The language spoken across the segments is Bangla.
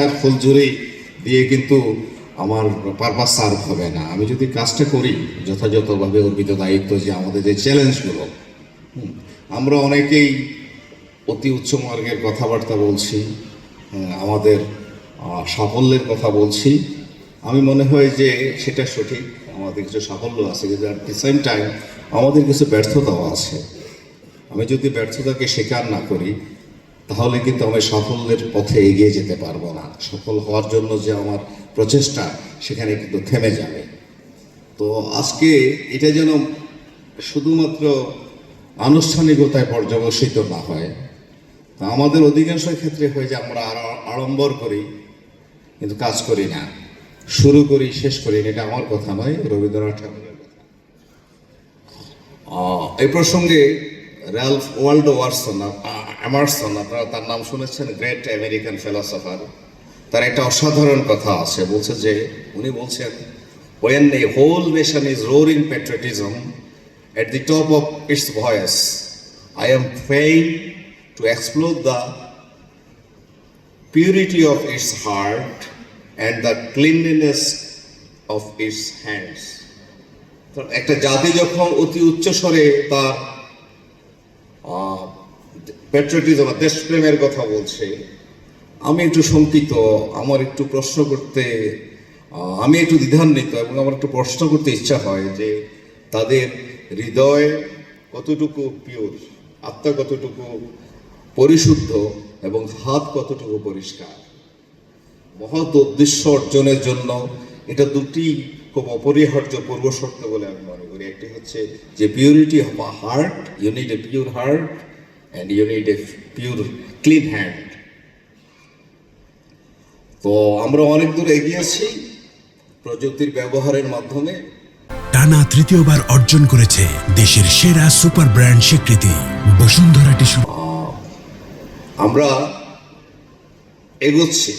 মাথার ফুলঝুরি দিয়ে কিন্তু আমার পারপাস সার্ভ হবে না। আমি যদি কাজটা করি যথাযথভাবে অর্পিত দায়িত্ব, যে আমাদের যে চ্যালেঞ্জগুলো, আমরা অনেকেই অতি উচ্চ মার্গের কথাবার্তা বলছি, আমাদের সাফল্যের কথা বলছি। আমি মনে হয় যে সেটা সঠিক, আমাদের কিছু সাফল্য আছে, কিন্তু অ্যাট দি সেম টাইম আমাদের কিছু ব্যর্থতাও আছে। আমি যদি ব্যর্থতাকে স্বীকার না করি তাহলে কিন্তু আমি সাফল্যের পথে এগিয়ে যেতে পারবো না। সফল হওয়ার জন্য যে আমার প্রচেষ্টা, সেখানে কিন্তু থেমে যাবে। তো আজকে এটা যেন শুধুমাত্র আনুষ্ঠানিকতায় পর্যবসিত না হয়। তা আমাদের অধিকাংশ ক্ষেত্রে হয় যে আমরা আড়ম্বর করি কিন্তু কাজ করি না, শুরু করি শেষ করি না। এটা আমার কথা নয়, রবীন্দ্রনাথ ঠাকুরের কথা। এই প্রসঙ্গে র্যালফ ওয়াল্ডো এমারসন, আপনারা তার নাম শুনেছেন, গ্রেট আমেরিকান ফিলোসফার। তার একটা অসাধারণ কথা আছে, বলছে যে উনি বলছেন, when a whole nation is roaring patriotism at the top of its voice, I am fain to explore the purity of its heart and the cleanliness of its hands. একটা জাতি যখন অতি উচ্চ স্বরে তার প্যাট্রিয়টিজম, দেশপ্রেমের কথা বলছে, আমি একটু শঙ্কিত, আমার একটু প্রশ্ন করতে, আমি একটু দ্বিধান্বিত, এবং আমার একটু প্রশ্ন করতে ইচ্ছা হয় যে তাদের হৃদয় কতটুকু পিওর, আত্মা কতটুকু পরিশুদ্ধ, এবং হাত কতটুকু পরিষ্কার। মহৎ উদ্দেশ্য অর্জনের জন্য এটা দুটি খুব অপরিহার্য পূর্বশর্ত বলে আমি মনে করি। একটি হচ্ছে যে purity of a heart, you need a pure heart and you need a pure clean hand. তো আমরা অনেক দূর এগিয়েছি প্রযুক্তির ব্যবহারের মাধ্যমে। টানা তৃতীয়বার অর্জন করেছে দেশের সেরা সুপার ব্র্যান্ড স্বীকৃতি বসুন্ধরা টিস্যু। আমরা এগোচ্ছি,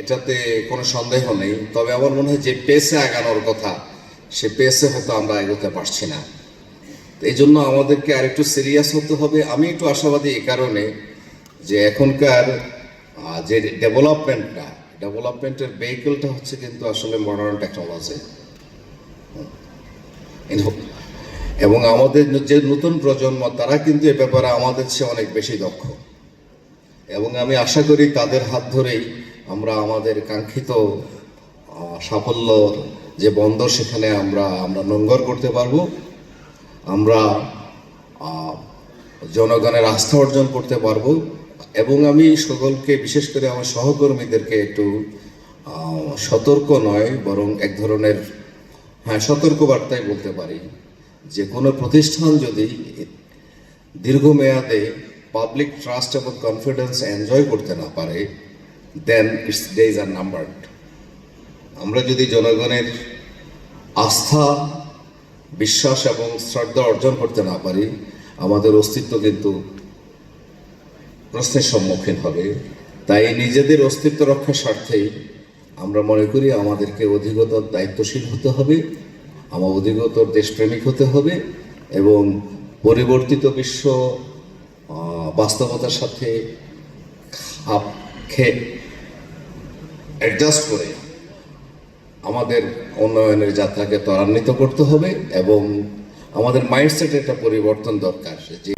এটাতে কোনো সন্দেহ নেই। তবে আমার মনে হয় যে পেসে আগানোর কথা, সে পেসে হয়তো আমরা এগোতে পারছি না। এই জন্য আমাদেরকে আরেকটু সিরিয়াস হতে হবে। আমি একটু আশাবাদী এই কারণে যে এখনকার যে ডেভেলপমেন্টের ভেহিকলটা হচ্ছে কিন্তু আসলে মডার্ন টেকনোলজি, এবং আমাদের যে নতুন প্রজন্ম, তারা কিন্তু এ ব্যাপারে আমাদের চেয়ে অনেক বেশি দক্ষ। এবং আমি আশা করি তাদের হাত ধরেই আমরা আমাদের কাঙ্ক্ষিত সাফল্য যে বন্দর, সেখানে আমরা নোঙ্গর করতে পারবো। আমরা জনগণের আস্থা অর্জন করতে পারবো। এবং আমি সকলকে, বিশেষ করে আমার সহকর্মীদেরকে একটু সতর্ক নয়, বরং এক ধরনের সতর্ক বার্তাই বলতে পারি, যে কোনো প্রতিষ্ঠান যদি দীর্ঘমেয়াদে পাবলিক ট্রাস্ট এবং কনফিডেন্স এনজয় করতে না পারে, দেন ইটস ডেজ আর নাম্বারড। আমরা যদি জনগণের আস্থা, বিশ্বাস এবং শ্রদ্ধা অর্জন করতে না পারি, আমাদের অস্তিত্ব কিন্তু প্রশ্নের সম্মুখীন হবে। তাই নিজেদের অস্তিত্ব রক্ষার স্বার্থেই আমরা মনে করি আমাদেরকে অধিকতর দায়িত্বশীল হতে হবে, আমার অধিকতর দেশপ্রেমিক হতে হবে, এবং পরিবর্তিত বিশ্ব বাস্তবতার সাথে খাপ খেয়ে অ্যাডজাস্ট করে আমাদের উন্নয়নের যাত্রাকে ত্বরান্বিত করতে হবে। এবং আমাদের মাইন্ডসেটে একটা পরিবর্তন দরকার। যে